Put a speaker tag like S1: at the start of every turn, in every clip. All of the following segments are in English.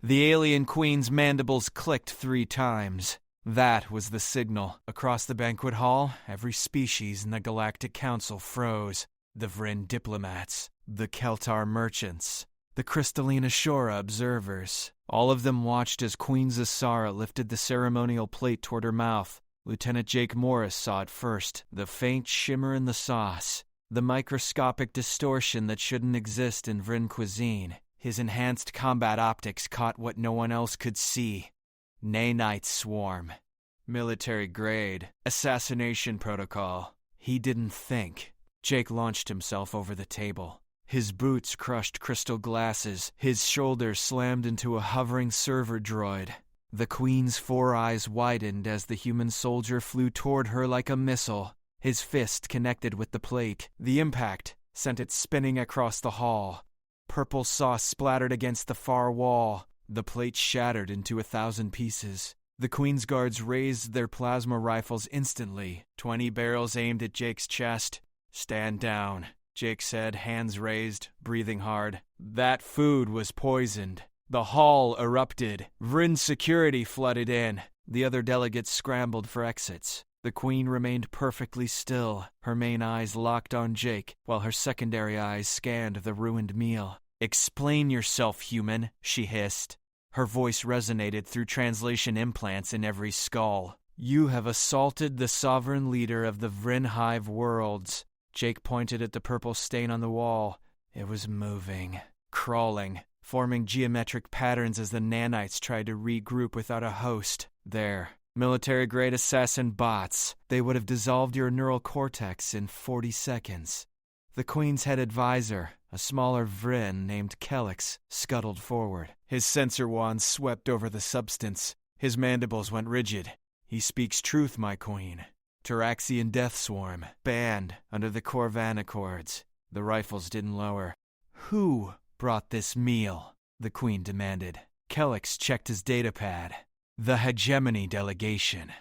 S1: The alien queen's mandibles clicked 3 times. That was the signal. Across the banquet hall, every species in the Galactic Council froze. The Vryn diplomats, the Keltar merchants, the Crystalline Ashura observers. All of them watched as Queen Zasara lifted the ceremonial plate toward her mouth. Lieutenant Jake Morris saw it first, the faint shimmer in the sauce, the microscopic distortion that shouldn't exist in Vryn cuisine. His enhanced combat optics caught what no one else could see. Nanite swarm. Military grade. Assassination protocol. He didn't think. Jake launched himself over the table. His boots crushed crystal glasses. His shoulders slammed into a hovering server droid. The Queen's 4 eyes widened as the human soldier flew toward her like a missile. His fist connected with the plate. The impact sent it spinning across the hall. Purple sauce splattered against the far wall. The plate shattered into 1,000 pieces. The Queen's guards raised their plasma rifles instantly. 20 barrels aimed at Jake's chest. "Stand down," Jake said, hands raised, breathing hard. That food was poisoned. The hall erupted. Vryn security flooded in. The other delegates scrambled for exits. The Queen remained perfectly still, her main eyes locked on Jake, while her secondary eyes scanned the ruined meal. "Explain yourself, human," she hissed. Her voice resonated through translation implants in every skull. "You have assaulted the sovereign leader of the Vryn Hive worlds." Jake pointed at the purple stain on the wall. It was moving, crawling, forming geometric patterns as the nanites tried to regroup without a host. There. Military-grade assassin bots. They would have dissolved your neural cortex in 40 seconds. The Queen's head advisor, a smaller Vryn named Kellex, scuttled forward. His sensor wand swept over the substance. His mandibles went rigid. "He speaks truth, my Queen." Taraxian death swarm, banned under the Corvan Accords. The rifles didn't lower. "Who brought this meal?" the Queen demanded. Kellex checked his datapad. "The Hegemony delegation.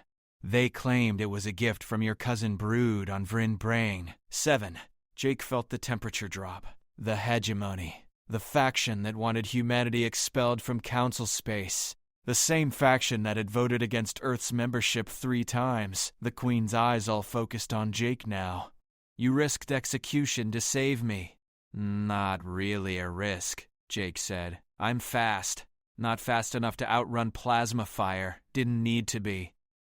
S1: They claimed it was a gift from your cousin Brood on Vryn Brain. 7. Jake felt the temperature drop. The Hegemony. The faction that wanted humanity expelled from Council space. The same faction that had voted against Earth's membership 3 times. The Queen's eyes all focused on Jake now. "You risked execution to save me." "Not really a risk," Jake said. "I'm fast. Not fast enough to outrun plasma fire. Didn't need to be."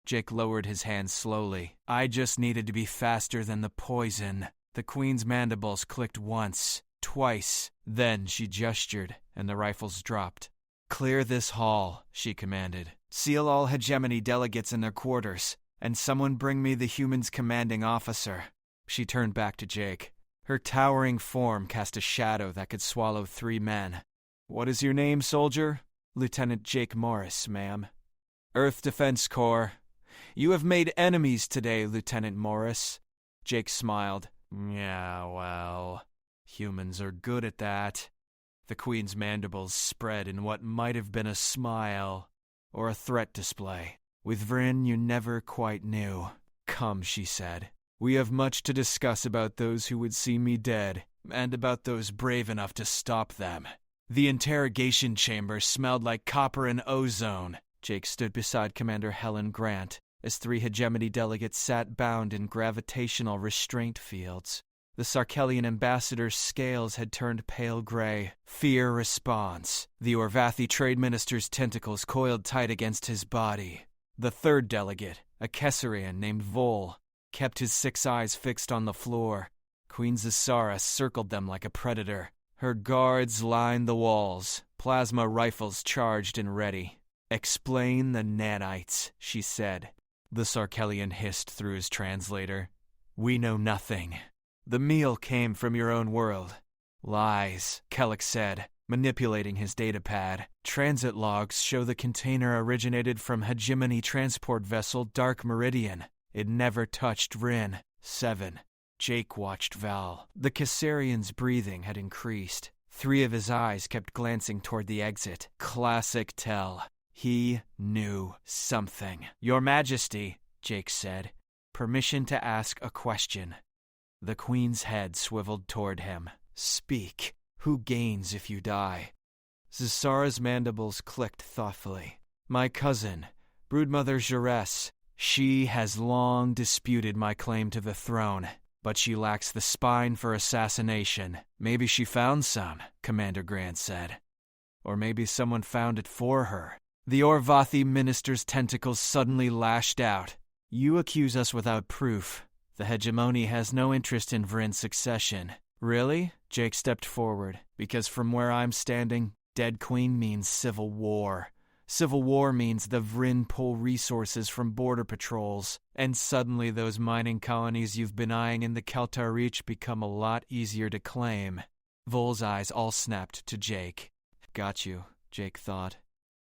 S1: Jake lowered his hands slowly. "I just needed to be faster than the poison." The Queen's mandibles clicked once, twice. Then she gestured, and the rifles dropped. "Clear this hall," she commanded. "Seal all Hegemony delegates in their quarters, and someone bring me the human's commanding officer." She turned back to Jake. Her towering form cast a shadow that could swallow 3 men. "What is your name, soldier?" "Lieutenant Jake Morris, ma'am." "Earth Defense Corps. You have made enemies today, Lieutenant Morris." Jake smiled. "Yeah, well, humans are good at that." The Queen's mandibles spread in what might have been a smile or a threat display. "With Vryn, you never quite knew." "Come," she said. "We have much to discuss about those who would see me dead, and about those brave enough to stop them." The interrogation chamber smelled like copper and ozone. Jake stood beside Commander Helen Grant as 3 Hegemony delegates sat bound in gravitational restraint fields. The Sarkellian ambassador's scales had turned pale gray. Fear response. The Orvathi trade minister's tentacles coiled tight against his body. The 3rd delegate, a Kessarian named Vol, kept his 6 eyes fixed on the floor. Queen Zasara circled them like a predator. Her guards lined the walls, plasma rifles charged and ready. "Explain the nanites," she said. The Sarkellian hissed through his translator. "We know nothing. The meal came from your own world." "Lies," Kellex said, manipulating his datapad. "Transit logs show the container originated from Hegemony transport vessel Dark Meridian. It never touched Vryn." 7. Jake watched Val. The Kessarian's breathing had increased. 3 of his eyes kept glancing toward the exit. Classic tell. He knew something. "Your Majesty," Jake said. "Permission to ask a question." The Queen's head swiveled toward him. "Speak. Who gains if you die?" Zasara's mandibles clicked thoughtfully. My cousin, Broodmother Jaress, she has long disputed my claim to the throne, but she lacks the spine for assassination. Maybe she found some, Commander Grant said. Or maybe someone found it for her. The Orvathi minister's tentacles suddenly lashed out. You accuse us without proof. The hegemony has no interest in Vrin's succession. Really? Jake stepped forward. Because from where I'm standing, Dead Queen means civil war. Civil war means the Vrin pull resources from border patrols, and suddenly those mining colonies you've been eyeing in the Keltar Reach become a lot easier to claim. Vol's eyes all snapped to Jake. Got you, Jake thought.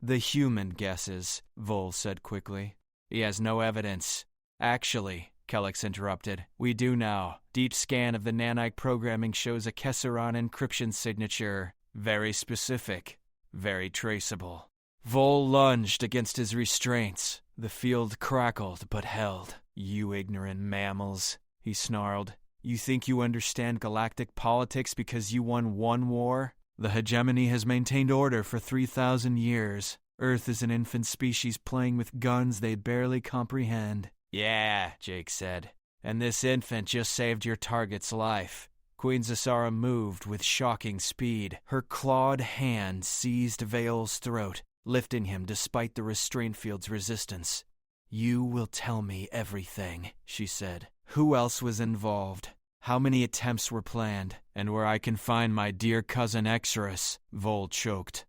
S1: The human guesses, Vol said quickly. He has no evidence. Actually, Kellex interrupted, we do now. Deep scan of the nanite programming shows a Kesseron encryption signature. Very specific. Very traceable. Vol lunged against his restraints. The field crackled but held. You ignorant mammals, he snarled. You think you understand galactic politics because you won one war? The hegemony has maintained order for 3,000 years. Earth is an infant species playing with guns they barely comprehend. Yeah, Jake said. And this infant just saved your target's life. Queen Zasara moved with shocking speed. Her clawed hand seized Veil's throat, lifting him despite the restraint field's resistance. You will tell me everything, she said. Who else was involved? How many attempts were planned? And where I can find my dear cousin Exorus, Vol choked.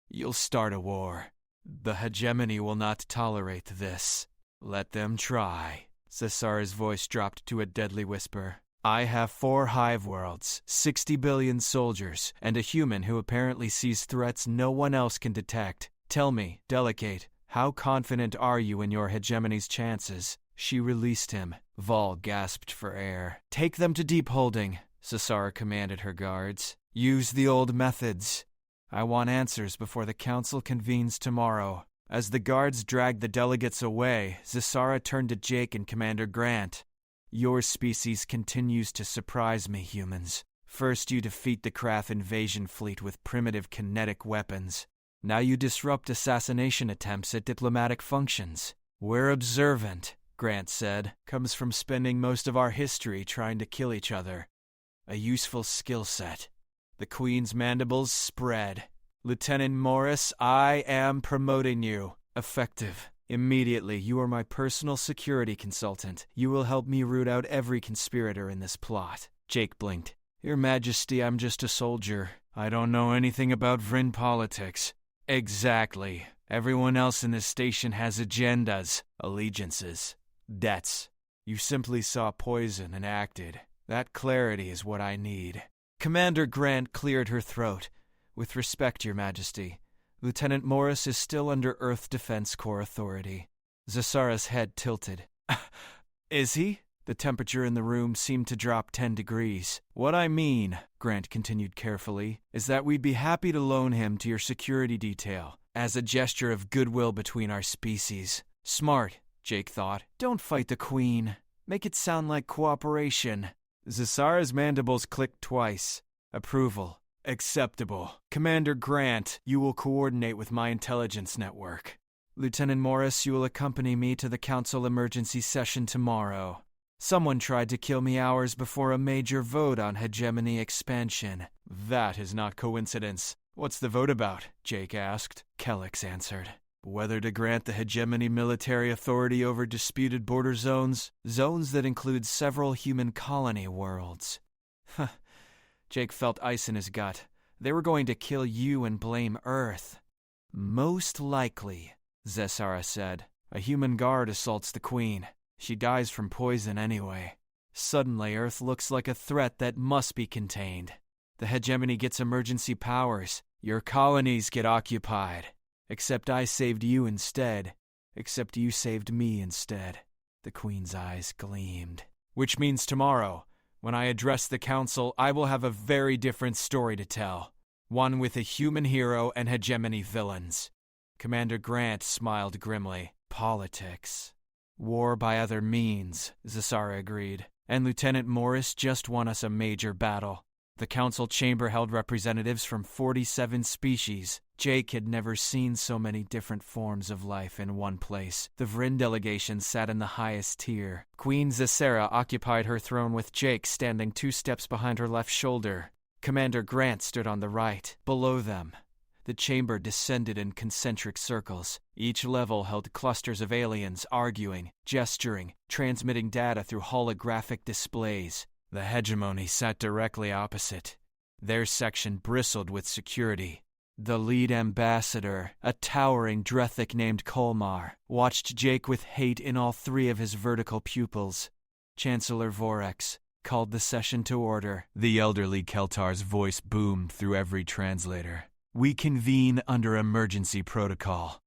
S1: You'll start a war. The hegemony will not tolerate this. Let them try. Zasara's voice dropped to a deadly whisper. I have 4 hive worlds, 60 billion soldiers, and a human who apparently sees threats no one else can detect. Tell me, Delicate, how confident are you in your hegemony's chances? She released him. Vol gasped for air. Take them to deep holding, Zasara commanded her guards. Use the old methods. I want answers before the council convenes tomorrow. As the guards dragged the delegates away, Zasara turned to Jake and Commander Grant. Your species continues to surprise me, humans. First you defeat the Krath invasion fleet with primitive kinetic weapons. Now you disrupt assassination attempts at diplomatic functions. We're observant, Grant said. Comes from spending most of our history trying to kill each other. A useful skill set. The Queen's mandibles spread. Lieutenant Morris, I am promoting you. Effective. Immediately, you are my personal security consultant. You will help me root out every conspirator in this plot. Jake blinked. Your Majesty, I'm just a soldier. I don't know anything about Vrin politics. Exactly. Everyone else in this station has agendas, allegiances, debts. You simply saw poison and acted. That clarity is what I need. Commander Grant cleared her throat. With respect, Your Majesty. Lieutenant Morris is still under Earth Defense Corps authority. Zasara's head tilted. Is he? The temperature in the room seemed to drop 10 degrees. What I mean, Grant continued carefully, is that we'd be happy to loan him to your security detail, as a gesture of goodwill between our species. Smart, Jake thought. Don't fight the Queen. Make it sound like cooperation. Zasara's mandibles clicked twice. Approval. Acceptable. Commander Grant, you will coordinate with my intelligence network. Lieutenant Morris, you will accompany me to the Council emergency session tomorrow. Someone tried to kill me hours before a major vote on hegemony expansion. That is not coincidence. What's the vote about? Jake asked. Kellex answered. Whether to grant the hegemony military authority over disputed border zones, zones that include several human colony worlds. Jake felt ice in his gut. They were going to kill you and blame Earth. Most likely, Zasara said. A human guard assaults the Queen. She dies from poison anyway. Suddenly, Earth looks like a threat that must be contained. The hegemony gets emergency powers. Your colonies get occupied. Except I saved you instead. Except you saved me instead. The Queen's eyes gleamed. Which means tomorrow, when I address the Council, I will have a very different story to tell. One with a human hero and hegemony villains. Commander Grant smiled grimly. Politics. War by other means, Zasara agreed. And Lieutenant Morris just won us a major battle. The council chamber held representatives from 47 species. Jake had never seen so many different forms of life in one place. The Vryn delegation sat in the highest tier. Queen Zesera occupied her throne with Jake standing 2 steps behind her left shoulder. Commander Grant stood on the right. Below them, the chamber descended in concentric circles. Each level held clusters of aliens arguing, gesturing, transmitting data through holographic displays. The hegemony sat directly opposite. Their section bristled with security. The lead ambassador, a towering Drethic named Kolmar, watched Jake with hate in all 3 of his vertical pupils. Chancellor Vorex called the session to order. The elderly Keltar's voice boomed through every translator. We convene under emergency protocol.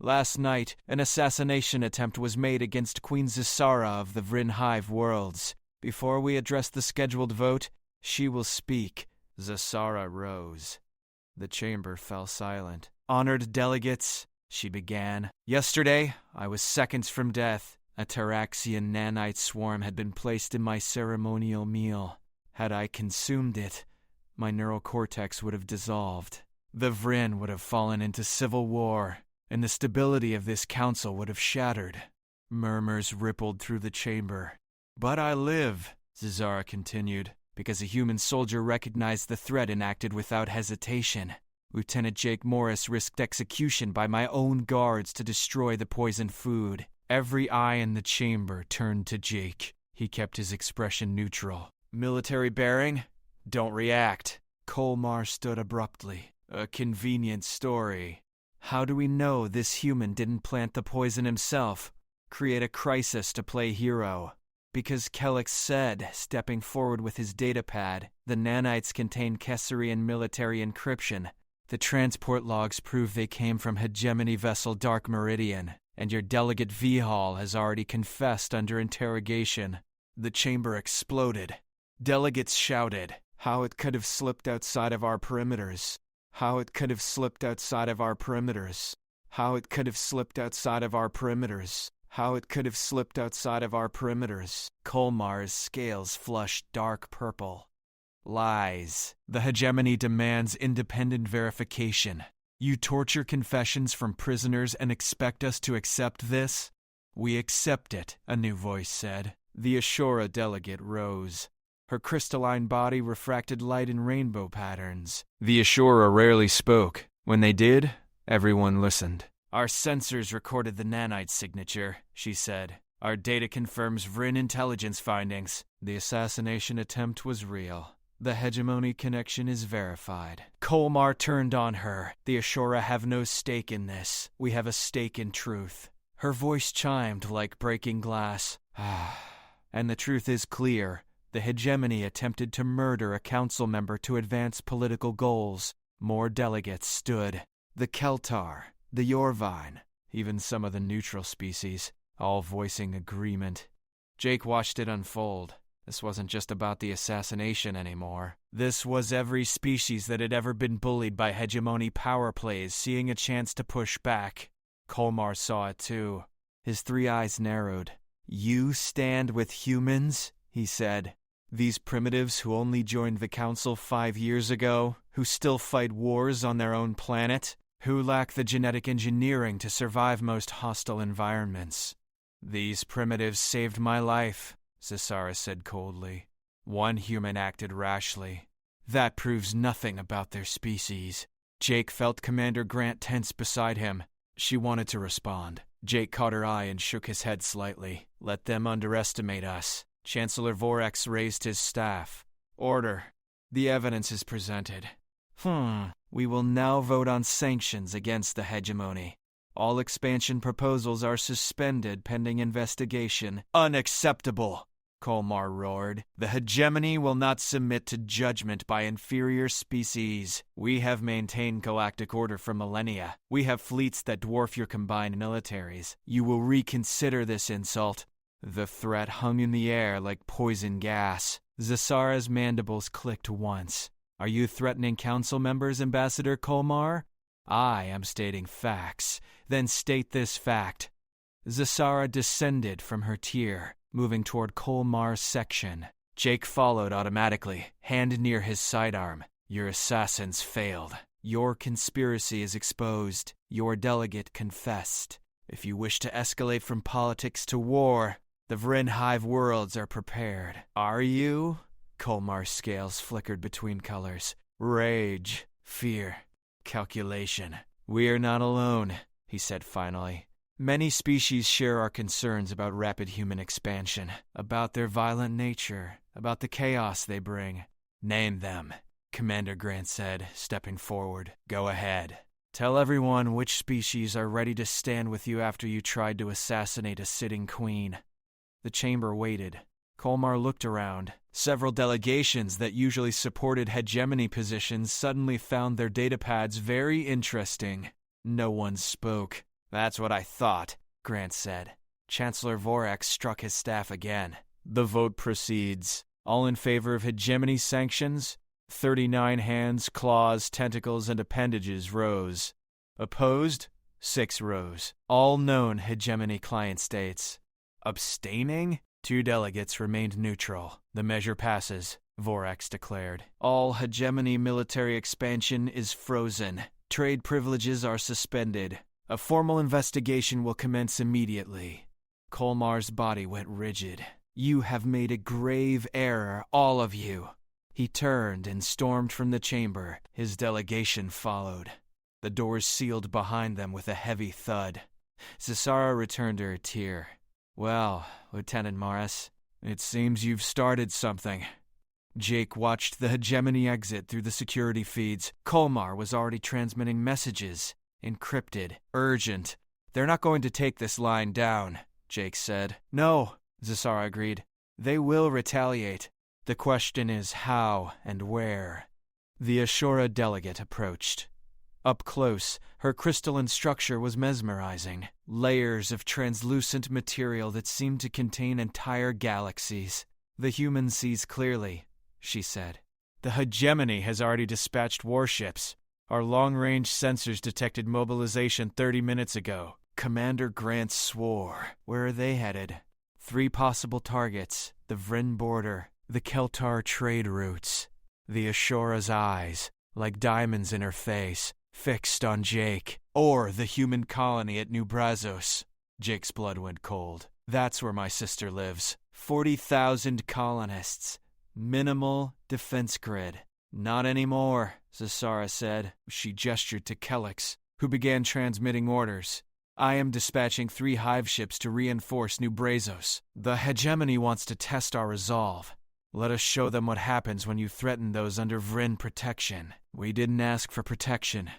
S1: Last night, an assassination attempt was made against Queen Zesara of the Vryn Hive Worlds. Before we address the scheduled vote, she will speak. Zesara rose. The chamber fell silent. Honored delegates, she began. Yesterday, I was seconds from death. A Taraxian nanite swarm had been placed in my ceremonial meal. Had I consumed it, my neural cortex would have dissolved. The Vryn would have fallen into civil war, and the stability of this council would have shattered. Murmurs rippled through the chamber. But I live, Zesara continued, because a human soldier recognized the threat and acted without hesitation. Lieutenant Jake Morris risked execution by my own guards to destroy the poisoned food. Every eye in the chamber turned to Jake. He kept his expression neutral. Military bearing? Don't react. Kolmar stood abruptly. A convenient story. How do we know this human didn't plant the poison himself? Create a crisis to play hero? Because Kellex said, stepping forward with his datapad, the nanites contain Kesserian military encryption. The transport logs prove they came from hegemony vessel Dark Meridian, and your delegate Vihal has already confessed under interrogation. The chamber exploded. Delegates shouted, how it could have slipped outside of our perimeters. How it could have slipped outside of our perimeters. How it could have slipped outside of our perimeters. How it could have slipped outside of our perimeters. Kolmar's scales flushed dark purple. Lies. The hegemony demands independent verification. You torture confessions from prisoners and expect us to accept this? We accept it, a new voice said. The Ashura delegate rose. Her crystalline body refracted light in rainbow patterns. The Ashura rarely spoke. When they did, everyone listened. Our sensors recorded the nanite signature, she said. Our data confirms Vryn intelligence findings. The assassination attempt was real. The hegemony connection is verified. Kolmar turned on her. The Ashura have no stake in this. We have a stake in truth. Her voice chimed like breaking glass. And the truth is clear. The hegemony attempted to murder a council member to advance political goals. More delegates stood. The Keltar, the Yorvine, even some of the neutral species, all voicing agreement. Jake watched it unfold. This wasn't just about the assassination anymore. This was every species that had ever been bullied by hegemony power plays seeing a chance to push back. Kolmar saw it too. His 3 eyes narrowed. You stand with humans? He said. These primitives who only joined the council 5 years ago, who still fight wars on their own planet, who lack the genetic engineering to survive most hostile environments. These primitives saved my life, Zesara said coldly. One human acted rashly. That proves nothing about their species. Jake felt Commander Grant tense beside him. She wanted to respond. Jake caught her eye and shook his head slightly. Let them underestimate us. Chancellor Vorex raised his staff. Order. The evidence is presented. We will now vote on sanctions against the hegemony. All expansion proposals are suspended pending investigation. Unacceptable, Kolmar roared. The hegemony will not submit to judgment by inferior species. We have maintained galactic order for millennia. We have fleets that dwarf your combined militaries. You will reconsider this insult. The threat hung in the air like poison gas. Zesara's mandibles clicked once. Are you threatening council members, Ambassador Kolmar? I am stating facts. Then state this fact. Zesara descended from her tier, moving toward Kolmar's section. Jake followed automatically, hand near his sidearm. Your assassins failed. Your conspiracy is exposed. Your delegate confessed. If you wish to escalate from politics to war, the Vryn Hive worlds are prepared. Are you? Kolmar's scales flickered between colors. Rage, fear, calculation. We are not alone, he said finally. Many species share our concerns about rapid human expansion, about their violent nature, about the chaos they bring. Name them, Commander Grant said, stepping forward. Go ahead. Tell everyone which species are ready to stand with you after you tried to assassinate a sitting queen. The chamber waited. Kolmar looked around. Several delegations that usually supported hegemony positions suddenly found their datapads very interesting. No one spoke. That's what I thought, Grant said. Chancellor Vorax struck his staff again. The vote proceeds. All in favor of hegemony sanctions? 39 hands, claws, tentacles, and appendages rose. Opposed? 6 rose. All known hegemony client states. Abstaining? 2 delegates remained neutral. The measure passes, Vorax declared. All hegemony military expansion is frozen. Trade privileges are suspended. A formal investigation will commence immediately. Kolmar's body went rigid. You have made a grave error, all of you. He turned and stormed from the chamber. His delegation followed. The doors sealed behind them with a heavy thud. Zasara returned to her tier. Well, Lieutenant Morris, it seems you've started something. Jake watched the hegemony exit through the security feeds. Kolmar was already transmitting messages. Encrypted. Urgent. They're not going to take this line down, Jake said. No, Zasara agreed. They will retaliate. The question is how and where. The Ashura delegate approached. Up close, her crystalline structure was mesmerizing. Layers of translucent material that seemed to contain entire galaxies. The human sees clearly, she said. The hegemony has already dispatched warships. Our long-range sensors detected mobilization 30 minutes ago. Commander Grant swore. Where are they headed? 3 possible targets. The Vryn border. The Keltar trade routes. The Ashura's eyes, like diamonds in her face, fixed on Jake. Or the human colony at New Brazos. Jake's blood went cold. That's where my sister lives. 40,000 colonists. Minimal defense grid. Not anymore, Zasara said. She gestured to Kellex, who began transmitting orders. I am dispatching 3 hive ships to reinforce New Brazos. The hegemony wants to test our resolve. Let us show them what happens when you threaten those under Vryn protection. We didn't ask for protection,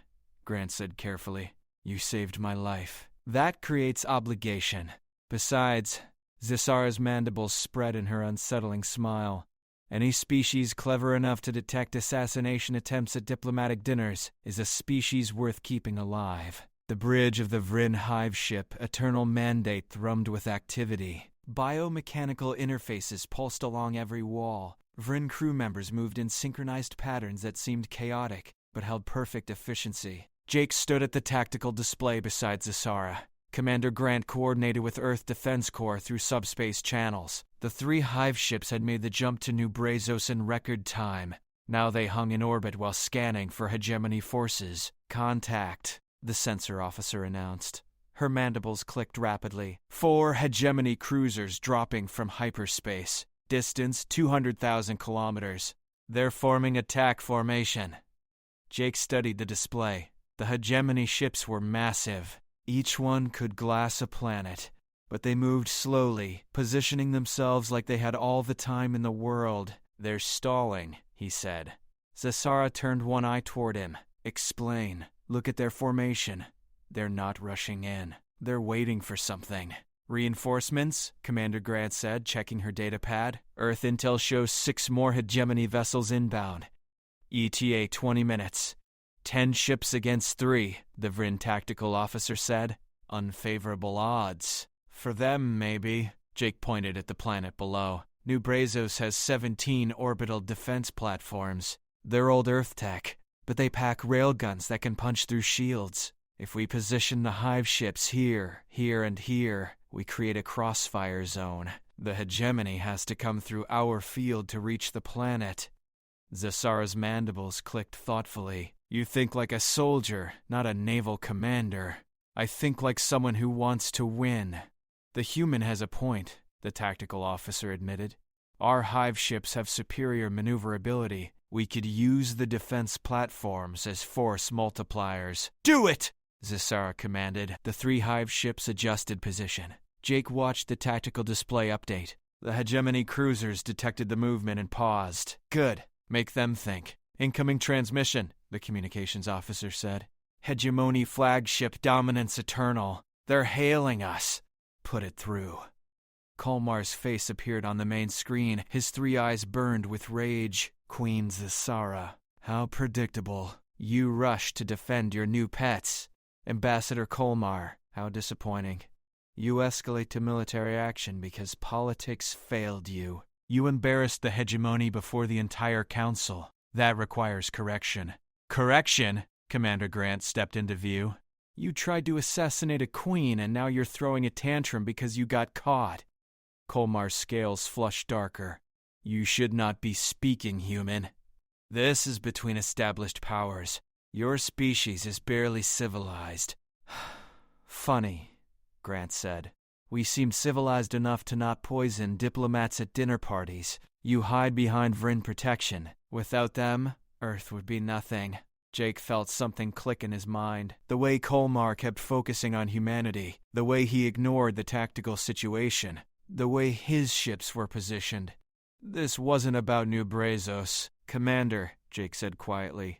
S1: Grant said carefully. You saved my life. That creates obligation. Besides, Zasara's mandibles spread in her unsettling smile. Any species clever enough to detect assassination attempts at diplomatic dinners is a species worth keeping alive. The bridge of the Vryn hive ship, Eternal Mandate, thrummed with activity. Biomechanical interfaces pulsed along every wall. Vryn crew members moved in synchronized patterns that seemed chaotic, but held perfect efficiency. Jake stood at the tactical display beside Zasara. Commander Grant coordinated with Earth Defense Corps through subspace channels. The 3 hive ships had made the jump to New Brazos in record time. Now they hung in orbit while scanning for hegemony forces. Contact, the sensor officer announced. Her mandibles clicked rapidly. 4 hegemony cruisers dropping from hyperspace. Distance 200,000 kilometers. They're forming attack formation. Jake studied the display. The hegemony ships were massive. Each one could glass a planet, but they moved slowly, positioning themselves like they had all the time in the world. They're stalling, he said. Zasara turned one eye toward him. Explain. Look at their formation. They're not rushing in. They're waiting for something. Reinforcements, Commander Grant said, checking her datapad. Earth intel shows 6 more hegemony vessels inbound. ETA 20 minutes. 10 ships against 3, the Vryn tactical officer said. Unfavorable odds. For them, maybe. Jake pointed at the planet below. New Brazos has 17 orbital defense platforms. They're old Earth tech, but they pack railguns that can punch through shields. If we position the hive ships here, and here, we create a crossfire zone. The hegemony has to come through our field to reach the planet. Zasara's mandibles clicked thoughtfully. You think like a soldier, not a naval commander. I think like someone who wants to win. The human has a point, the tactical officer admitted. Our hive ships have superior maneuverability. We could use the defense platforms as force multipliers. Do it! Zasara commanded. The 3 hive ships adjusted position. Jake watched the tactical display update. The hegemony cruisers detected the movement and paused. Good. Make them think. Incoming transmission, the communications officer said. Hegemony flagship dominance eternal. They're hailing us. Put it through. Kolmar's face appeared on the main screen. His 3 eyes burned with rage. Queen Zasara. How predictable. You rushed to defend your new pets. Ambassador Kolmar. How disappointing. You escalate to military action because politics failed you. You embarrassed the hegemony before the entire council. That requires correction. Correction? Commander Grant stepped into view. You tried to assassinate a queen and now you're throwing a tantrum because you got caught. Kolmar's scales flushed darker. You should not be speaking, human. This is between established powers. Your species is barely civilized. Funny, Grant said. We seem civilized enough to not poison diplomats at dinner parties. You hide behind Vryn protection. Without them, Earth would be nothing. Jake felt something click in his mind. The way Kolmar kept focusing on humanity. The way he ignored the tactical situation. The way his ships were positioned. This wasn't about New Brazos. Commander, Jake said quietly.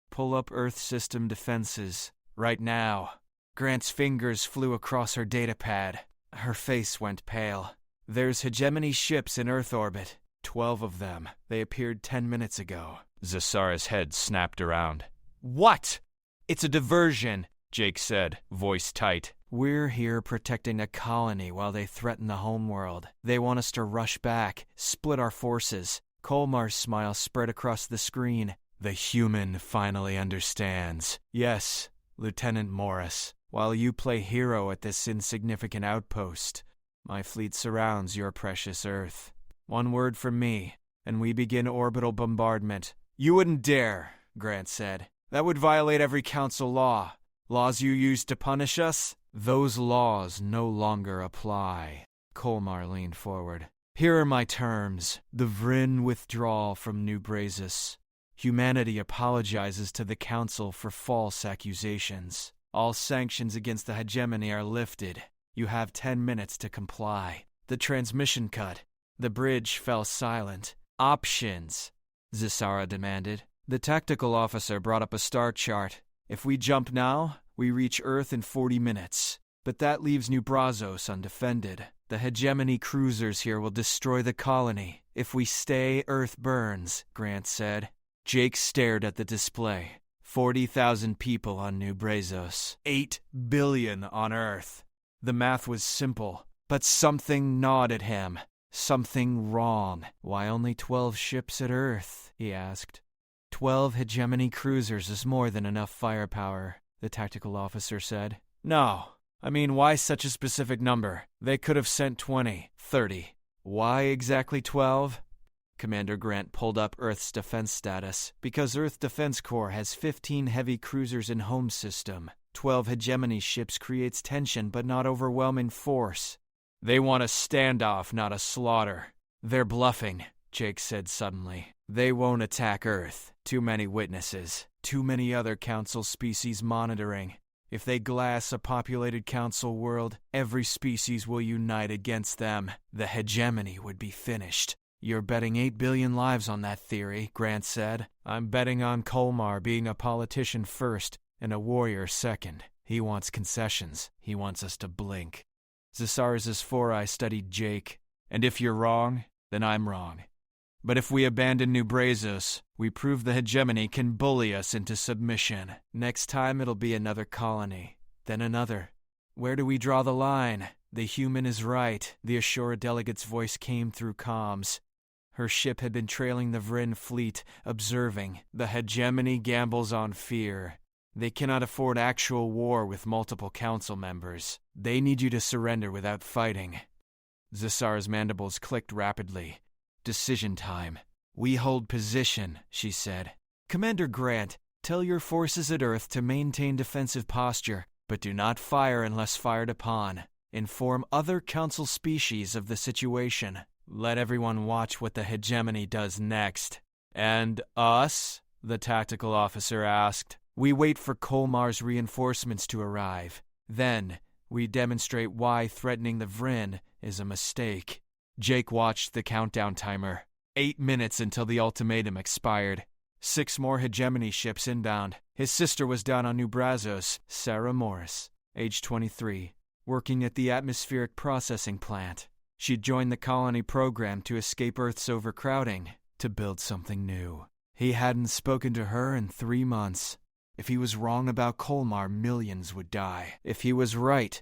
S1: Pull up Earth system defenses. Right now. Grant's fingers flew across her datapad. Her face went pale. There's hegemony ships in Earth orbit. 12 of them. They appeared 10 minutes ago. Zasara's head snapped around. What? It's a diversion, Jake said, voice tight. We're here protecting a colony while they threaten the homeworld. They want us to rush back, split our forces. Kolmar's smile spread across the screen. The human finally understands. Yes, Lieutenant Morris. While you play hero at this insignificant outpost, my fleet surrounds your precious Earth. One word from me, and we begin orbital bombardment. You wouldn't dare, Grant said. That would violate every council law. Laws you used to punish us? Those laws no longer apply. Kolmar leaned forward. Here are my terms. The Vryn withdrawal from New Brazos. Humanity apologizes to the council for false accusations. All sanctions against the hegemony are lifted. You have 10 minutes to comply. The transmission cut. The bridge fell silent. Options, Zasara demanded. The tactical officer brought up a star chart. If we jump now, we reach Earth in 40 minutes. But that leaves New Brazos undefended. The hegemony cruisers here will destroy the colony. If we stay, Earth burns, Grant said. Jake stared at the display. 40,000 people on New Brazos. 8 billion on Earth. The math was simple, but something gnawed at him. Something wrong. Why only 12 ships at Earth? He asked. 12 hegemony cruisers is more than enough firepower, the tactical officer said. No. I mean, why such a specific number? They could have sent 20, 30. Why exactly 12? Commander Grant pulled up Earth's defense status. Because Earth Defense Corps has 15 heavy cruisers in home system. 12 hegemony ships creates tension but not overwhelming force. They want a standoff, not a slaughter. They're bluffing, Jake said suddenly. They won't attack Earth. Too many witnesses. Too many other council species monitoring. If they glass a populated council world, every species will unite against them. The hegemony would be finished. You're betting 8 billion lives on that theory, Grant said. I'm betting on Kolmar being a politician first and a warrior second. He wants concessions. He wants us to blink. Zasara's 4-eye studied Jake. And if you're wrong, then I'm wrong. But if we abandon New Brazos, we prove the hegemony can bully us into submission. Next time it'll be another colony, then another. Where do we draw the line? The human is right, the Ashura delegate's voice came through comms. Her ship had been trailing the Vryn fleet, observing. The hegemony gambles on fear. They cannot afford actual war with multiple council members. They need you to surrender without fighting. Zasara's mandibles clicked rapidly. Decision time. We hold position, she said. Commander Grant, tell your forces at Earth to maintain defensive posture, but do not fire unless fired upon. Inform other Council species of the situation. Let everyone watch what the hegemony does next. And us? The tactical officer asked. We wait for Colmar's reinforcements to arrive. Then, we demonstrate why threatening the Vryn is a mistake. Jake watched the countdown timer. 8 minutes until the ultimatum expired. 6 more hegemony ships inbound. His sister was down on New Brazos, Sarah Morris, age 23, working at the atmospheric processing plant. She'd joined the colony program to escape Earth's overcrowding, to build something new. He hadn't spoken to her in 3 months. If he was wrong about Colmar, millions would die. If he was right,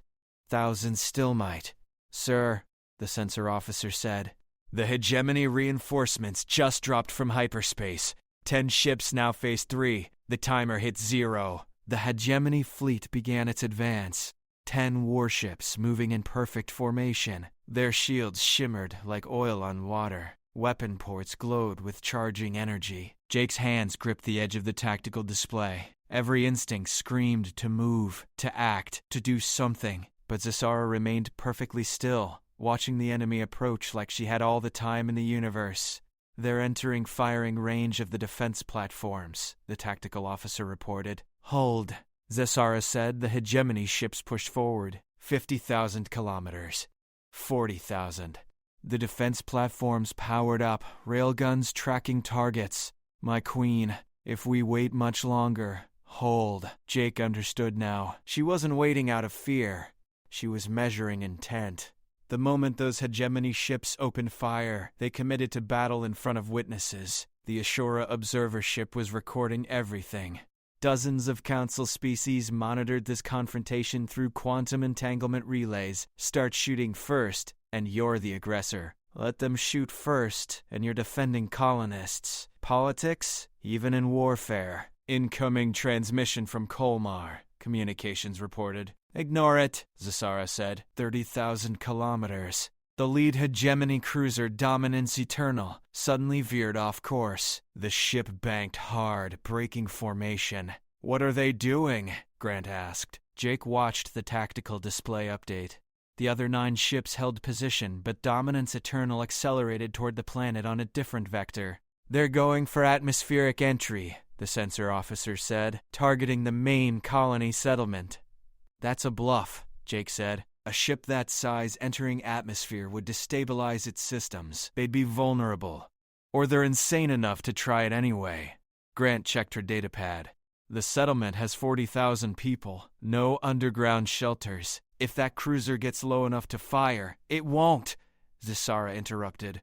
S1: thousands still might. Sir, the sensor officer said, the hegemony reinforcements just dropped from hyperspace. 10 ships now phase 3. The timer hit 0. The hegemony fleet began its advance. 10 warships moving in perfect formation. Their shields shimmered like oil on water. Weapon ports glowed with charging energy. Jake's hands gripped the edge of the tactical display. Every instinct screamed to move, to act, to do something. But Zasara remained perfectly still, watching the enemy approach like she had all the time in the universe. They're entering firing range of the defense platforms, the tactical officer reported. Hold, Zasara said. The hegemony ships pushed forward. 50,000 kilometers. 40,000. The defense platforms powered up, railguns tracking targets. My queen, if we wait much longer, hold. Jake understood now. She wasn't waiting out of fear. She was measuring intent. The moment those hegemony ships opened fire, they committed to battle in front of witnesses. The Ashura observer ship was recording everything. Dozens of Council species monitored this confrontation through quantum entanglement relays. Start shooting first, and you're the aggressor. Let them shoot first, and you're defending colonists. Politics, even in warfare. Incoming transmission from Colmar, communications reported. Ignore it, Zasara said. 30,000 kilometers. The lead hegemony cruiser Dominance Eternal suddenly veered off course. The ship banked hard, breaking formation. What are they doing? Grant asked. Jake watched the tactical display update. The other 9 ships held position, but Dominance Eternal accelerated toward the planet on a different vector. They're going for atmospheric entry, the sensor officer said, targeting the main colony settlement. That's a bluff, Jake said. A ship that size entering atmosphere would destabilize its systems. They'd be vulnerable. Or they're insane enough to try it anyway. Grant checked her datapad. The settlement has 40,000 people. No underground shelters. If that cruiser gets low enough to fire, it won't, Zasara interrupted.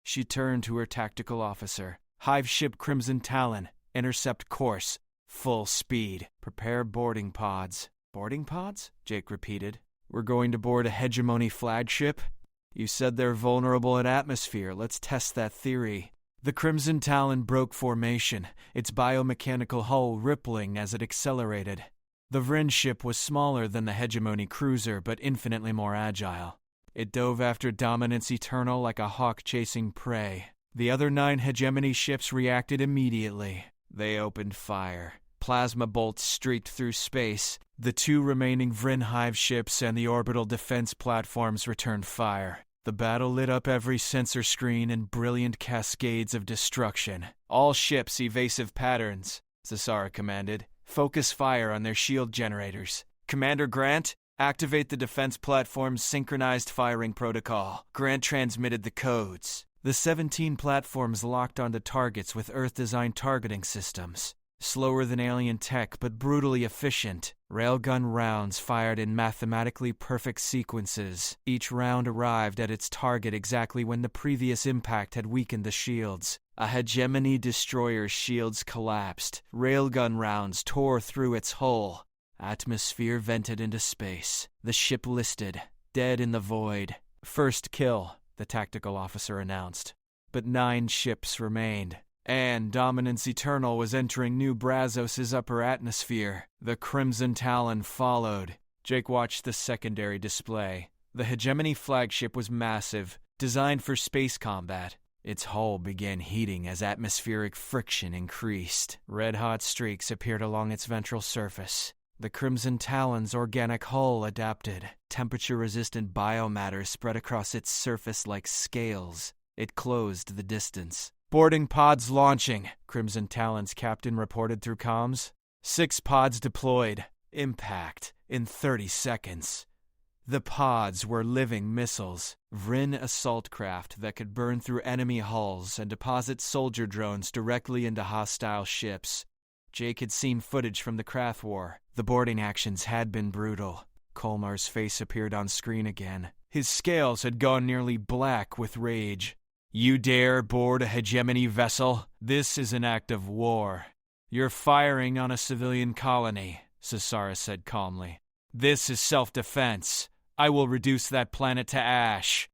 S1: She turned to her tactical officer. Hive ship Crimson Talon. Intercept course. Full speed. Prepare boarding pods. Boarding pods? Jake repeated. We're going to board a hegemony flagship? You said they're vulnerable at atmosphere. Let's test that theory. The Crimson Talon broke formation, its biomechanical hull rippling as it accelerated. The Vryn ship was smaller than the hegemony cruiser, but infinitely more agile. It dove after Dominance Eternal like a hawk chasing prey. The other 9 hegemony ships reacted immediately. They opened fire. Plasma bolts streaked through space. The 2 remaining Vryn Hive ships and the orbital defense platforms returned fire. The battle lit up every sensor screen in brilliant cascades of destruction. All ships evasive patterns, Zasara commanded. Focus fire on their shield generators. Commander Grant, activate the defense platform's synchronized firing protocol. Grant transmitted the codes. The 17 platforms locked onto targets with Earth-designed targeting systems. Slower than alien tech, but brutally efficient. Railgun rounds fired in mathematically perfect sequences. Each round arrived at its target exactly when the previous impact had weakened the shields. A hegemony destroyer's shields collapsed. Railgun rounds tore through its hull. Atmosphere vented into space. The ship listed, dead in the void. First kill, the tactical officer announced. But 9 ships remained. And Dominance Eternal was entering New Brazos' upper atmosphere. The Crimson Talon followed. Jake watched the secondary display. The Hegemony flagship was massive, designed for space combat. Its hull began heating as atmospheric friction increased. Red-hot streaks appeared along its ventral surface. The Crimson Talon's organic hull adapted. Temperature-resistant biomatter spread across its surface like scales. It closed the distance. "Boarding pods launching," Crimson Talon's captain reported through comms. 6 pods deployed. Impact in 30 seconds. The pods were living missiles, Vryn assault craft that could burn through enemy hulls and deposit soldier drones directly into hostile ships. Jake had seen footage from the craft war. The boarding actions had been brutal. Colmar's face appeared on screen again. His scales had gone nearly black with rage. "You dare board a hegemony vessel? This is an act of war. You're firing on a civilian colony," Cesara said calmly. "This is self-defense. I will reduce that planet to ash."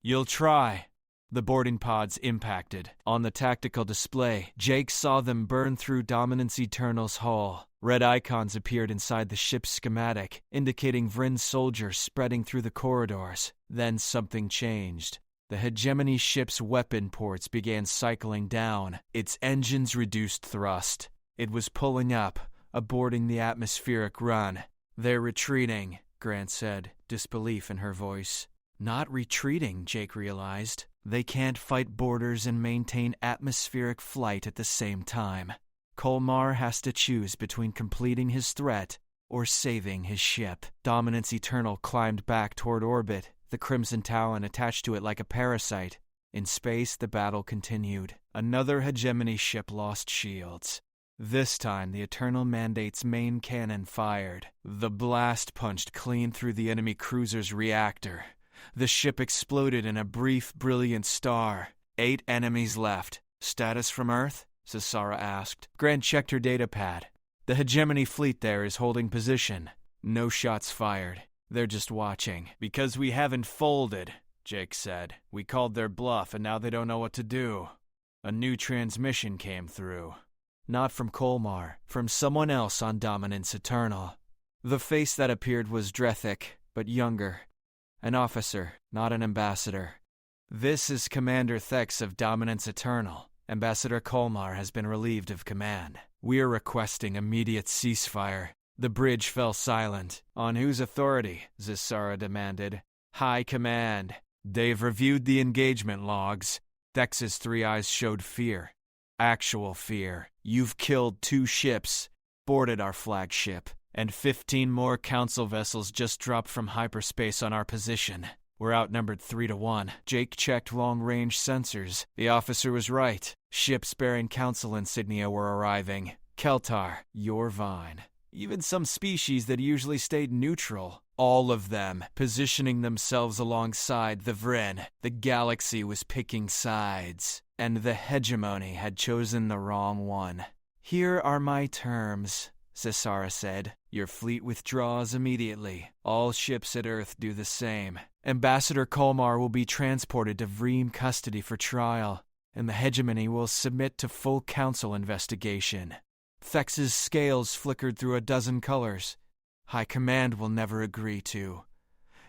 S1: "You'll try." The boarding pods impacted. On the tactical display, Jake saw them burn through Dominance Eternal's hull. Red icons appeared inside the ship's schematic, indicating Vryn's soldiers spreading through the corridors. Then something changed. The Hegemony ship's weapon ports began cycling down. Its engines reduced thrust. It was pulling up, aborting the atmospheric run. "They're retreating," Grant said, disbelief in her voice. Not retreating, Jake realized. They can't fight borders and maintain atmospheric flight at the same time. Colmar has to choose between completing his threat or saving his ship. Dominance Eternal climbed back toward orbit, the Crimson Talon attached to it like a parasite. In space, the battle continued. Another Hegemony ship lost shields. This time, the Eternal Mandate's main cannon fired. The blast punched clean through the enemy cruiser's reactor. The ship exploded in a brief, brilliant star. 8 enemies left. "Status from Earth?" Cesara asked. Grant checked her datapad. "The Hegemony fleet there is holding position. No shots fired. They're just watching." "Because we haven't folded," Jake said. "We called their bluff and now they don't know what to do." A new transmission came through. Not from Colmar, from someone else on Dominance Eternal. The face that appeared was Drethic, but younger. An officer, not an ambassador. "This is Commander Thex of Dominance Eternal. Ambassador Colmar has been relieved of command. We are requesting immediate ceasefire." The bridge fell silent. "On whose authority?" Cesara demanded. "High Command. They've reviewed the engagement logs." Thex's 3 eyes showed fear. Actual fear. "You've killed 2 ships, boarded our flagship, and 15 more Council vessels just dropped from hyperspace on our position. We're outnumbered 3-1. Jake checked long-range sensors. The officer was right. Ships bearing Council insignia were arriving. Keltar, Yorvine, even some species that usually stayed neutral. All of them positioning themselves alongside the Vryn. The galaxy was picking sides, and the Hegemony had chosen the wrong one. "Here are my terms," Cesara said. "Your fleet withdraws immediately. All ships at Earth do the same. Ambassador Colmar will be transported to Vreem custody for trial, and the Hegemony will submit to full Council investigation." Thex's scales flickered through a dozen colors. "High Command will never agree to.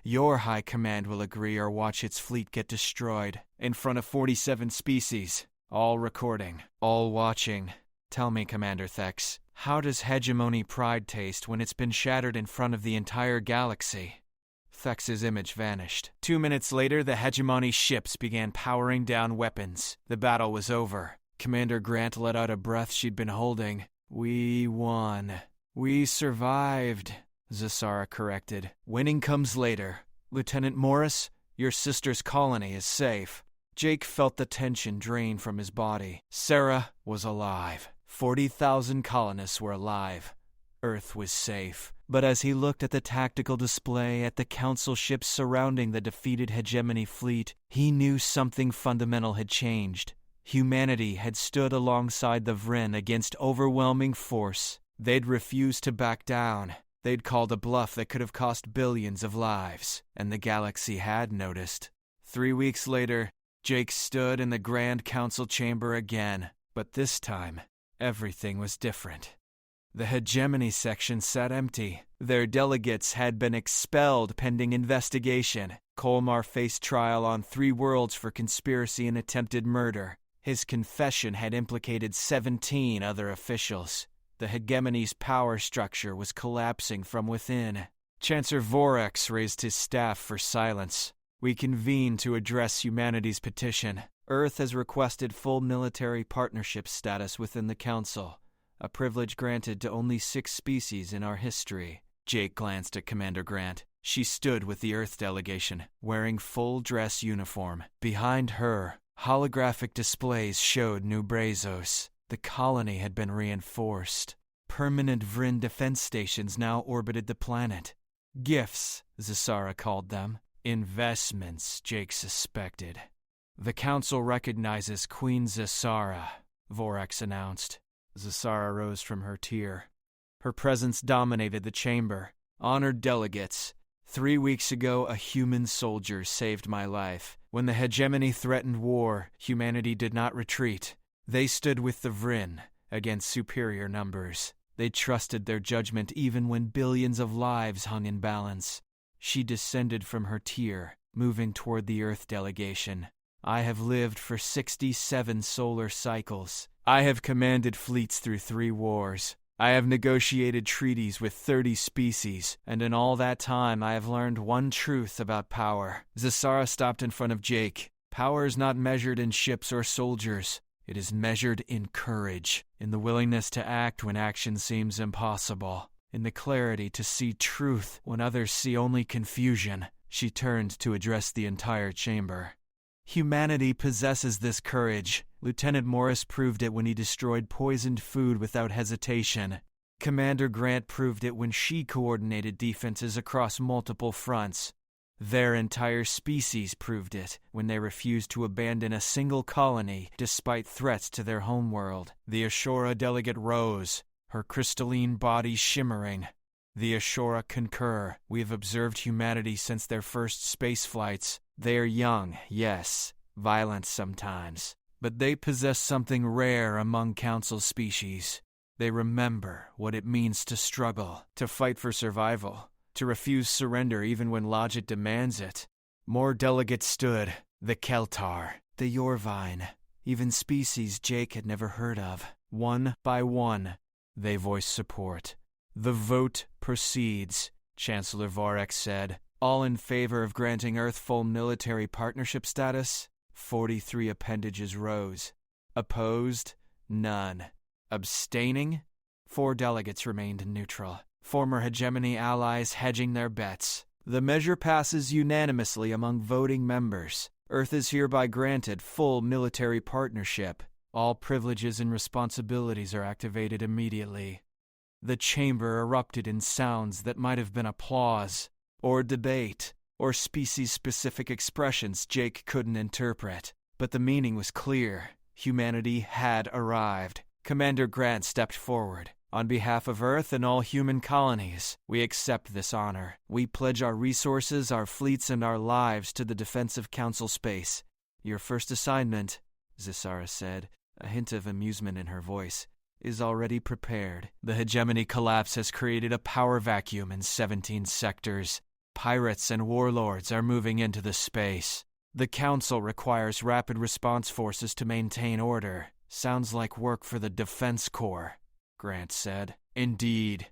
S1: Your High Command will agree or watch its fleet get destroyed in front of 47 species. All recording, all watching. Tell me, Commander Thex, how does Hegemony pride taste when it's been shattered in front of the entire galaxy?" Thex's image vanished. 2 minutes later, the Hegemony ships began powering down weapons. The battle was over. Commander Grant let out a breath she'd been holding. "We won. We survived," Cesara corrected. "Winning comes later. Lieutenant Morris, your sister's colony is safe." Jake felt the tension drain from his body. Sarah was alive. 40,000 colonists were alive. Earth was safe. But as he looked at the tactical display at the Council ships surrounding the defeated Hegemony fleet, he knew something fundamental had changed. Humanity had stood alongside the Vryn against overwhelming force. They'd refused to back down. They'd called a bluff that could have cost billions of lives, and the galaxy had noticed. 3 weeks later, Jake stood in the Grand Council chamber again, but this time, everything was different. The hegemony section sat empty. Their delegates had been expelled pending investigation. Colmar faced trial on 3 worlds for conspiracy and attempted murder. His confession had implicated 17 other officials. The hegemony's power structure was collapsing from within. Chancellor Vorax raised his staff for silence. We convened to address humanity's petition. Earth has requested full military partnership status within the Council, a privilege granted to only 6 species in our history. Jake glanced at Commander Grant. She stood with the Earth delegation, wearing full dress uniform. Behind her, holographic displays showed New Brazos. The colony had been reinforced. Permanent Vryn defense stations now orbited the planet. Gifts, Zasara called them. Investments, Jake suspected. The Council recognizes Queen Zasara, Vorax announced. Zasara rose from her tier. Her presence dominated the chamber. Honored delegates, 3 weeks ago a human soldier saved my life. When the hegemony threatened war, humanity did not retreat. They stood with the Vryn against superior numbers. They trusted their judgment even when billions of lives hung in balance. She descended from her tier, moving toward the Earth delegation. I have lived for 67 solar cycles. I have commanded fleets through 3 wars. I have negotiated treaties with 30 species, and in all that time I have learned one truth about power. Zasara stopped in front of Jake. Power is not measured in ships or soldiers. It is measured in courage, in the willingness to act when action seems impossible, in the clarity to see truth when others see only confusion. She turned to address the entire chamber. Humanity possesses this courage. Lieutenant Morris proved it when he destroyed poisoned food without hesitation. Commander Grant proved it when she coordinated defenses across multiple fronts. Their entire species proved it when they refused to abandon a single colony despite threats to their homeworld. The Ashura delegate rose, her crystalline body shimmering. The Ashura concur. We have observed humanity since their first space flights. They are young, yes, violent sometimes, but they possess something rare among Council species. They remember what it means to struggle, to fight for survival, to refuse surrender even when logic demands it. More delegates stood, the Keltar, the Yorvine, even species Jake had never heard of. One by one, they voiced support. The vote proceeds, Chancellor Vorax said. All in favor of granting Earth full military partnership status? 43 appendages rose. Opposed? None. Abstaining? 4 delegates remained neutral. Former hegemony allies hedging their bets. The measure passes unanimously among voting members. Earth is hereby granted full military partnership. All privileges and responsibilities are activated immediately. The chamber erupted in sounds that might have been applause, or debate, or species-specific expressions Jake couldn't interpret. But the meaning was clear. Humanity had arrived. Commander Grant stepped forward. On behalf of Earth and all human colonies, we accept this honor. We pledge our resources, our fleets, and our lives to the defense of Council space. Your first assignment, Zasara said, a hint of amusement in her voice, is already prepared. The hegemony collapse has created a power vacuum in 17 sectors. Pirates and warlords are moving into the space. The Council requires rapid response forces to maintain order. Sounds like work for the Defense Corps, Grant said. Indeed.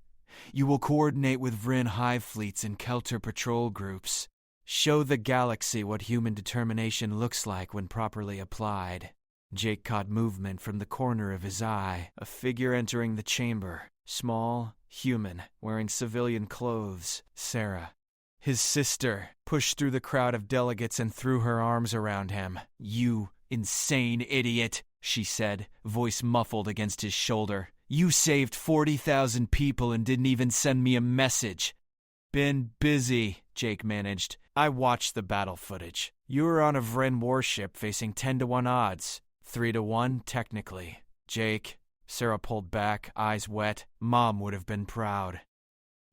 S1: You will coordinate with Vryn hive fleets and Kelter patrol groups. Show the galaxy what human determination looks like when properly applied. Jake caught movement from the corner of his eye, a figure entering the chamber. Small, human, wearing civilian clothes. Sarah. His sister pushed through the crowd of delegates and threw her arms around him. You insane idiot, she said, voice muffled against his shoulder. You saved 40,000 people and didn't even send me a message. Been busy, Jake managed. I watched the battle footage. You were on a Vryn warship facing 10-to-1 odds. 3-to-1, technically. Jake, Sarah pulled back, eyes wet. Mom would have been proud.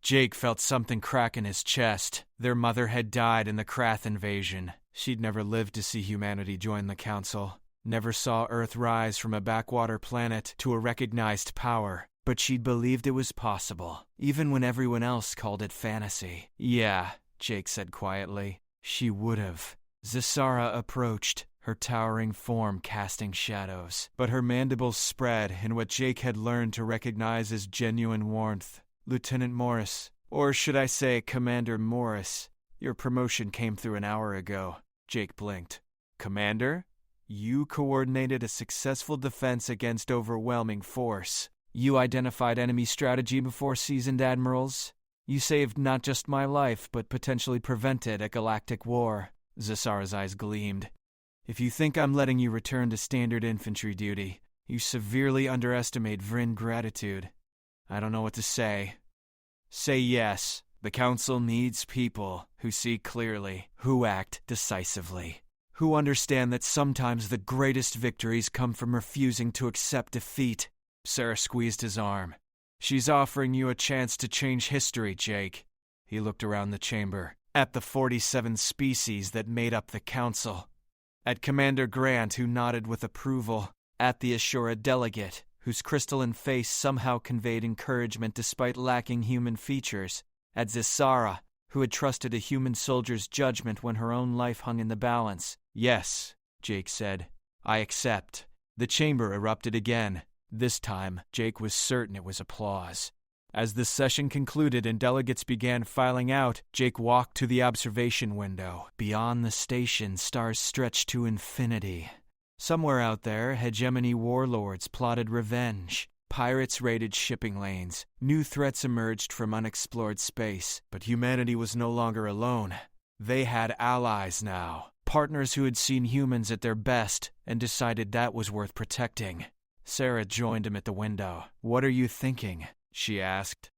S1: Jake felt something crack in his chest. Their mother had died in the Krath invasion. She'd never lived to see humanity join the Council. Never saw Earth rise from a backwater planet to a recognized power. but she'd believed it was possible, even when everyone else called it fantasy. Yeah, Jake said quietly. She would've. Zasara approached, her towering form casting shadows, but her mandibles spread in what Jake had learned to recognize as genuine warmth. Lieutenant Morris, or should I say Commander Morris, your promotion came through an hour ago. Jake blinked. Commander? You coordinated a successful defense against overwhelming force. You identified enemy strategy before seasoned admirals. You saved not just my life, but potentially prevented a galactic war. Zasara's eyes gleamed. If you think I'm letting you return to standard infantry duty, you severely underestimate Vryn gratitude. I don't know what to say. Say yes. The Council needs people who see clearly, who act decisively, who understand that sometimes the greatest victories come from refusing to accept defeat. Sarah squeezed his arm. She's offering you a chance to change history, Jake. He looked around the chamber, at the 47 species that made up the Council, at Commander Grant, who nodded with approval, at the Ashura delegate, whose crystalline face somehow conveyed encouragement despite lacking human features, at Zasara, who had trusted a human soldier's judgment when her own life hung in the balance. Yes, Jake said. I accept. The chamber erupted again. This time, Jake was certain it was applause. As the session concluded and delegates began filing out, Jake walked to the observation window. Beyond the station, stars stretched to infinity. Somewhere out there, hegemony warlords plotted revenge. Pirates raided shipping lanes. New threats emerged from unexplored space. But humanity was no longer alone. They had allies now. Partners who had seen humans at their best and decided that was worth protecting. Sarah joined him at the window. What are you thinking? She asked.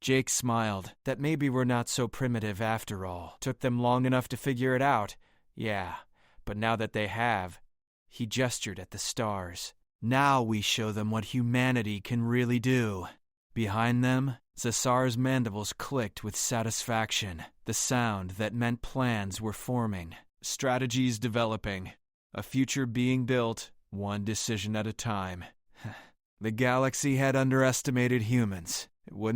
S1: Jake smiled. That maybe we're not so primitive after all. Took them long enough to figure it out. Yeah, but now that they have, he gestured at the stars. Now we show them what humanity can really do. Behind them, Zasar's mandibles clicked with satisfaction, the sound that meant plans were forming, strategies developing, a future being built, one decision at a time. The galaxy had underestimated humans. It wouldn't